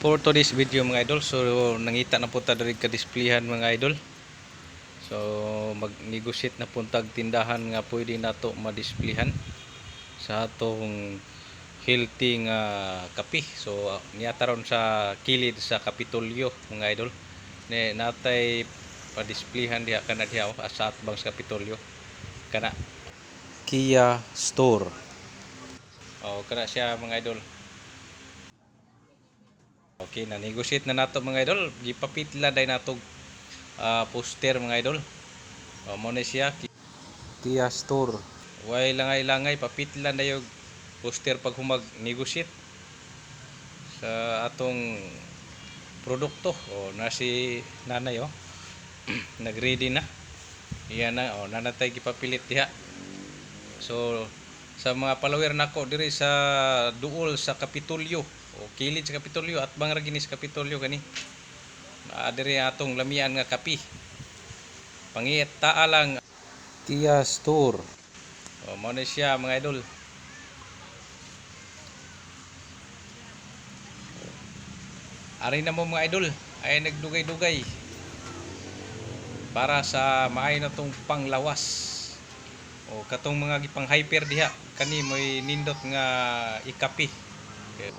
For today's video mga idol, so nangita na punta diri ka displayhan mga idol. So mag-negotiate na puntag tindahan nga pwede nato ma-displayhan sa atong healthy nga kape. So niyataron sa kilid sa Kapitolyo mga idol. Natay pa-displayhan diha kana diha sa atbang sa Kapitolyo. Kana Kia Store. Kana siya mga idol. Okay, na-negotiate na nato mga idol. Gipapitla day nato poster mga idol. Mo na siya Kia Store. Way langay-langay papitla na yung poster pag humag negotiate sa atong produkto. Na si nanay nagready na. Iyan na nanatay gipapilit diha. So sa mga follower nako diri sa duol sa Kapitolyo kilid sa Kapitolyo at bang ragini sa Kapitolyo gani diri atong lamian nga kapi pangiit taa lang Kia Store. Mao na siya mga idol. Ari na mo mga idol ay nagdugay-dugay para sa maay na tong panglawas katong mga gipang hyper diha kani moy nindot nga ikapi. Okay.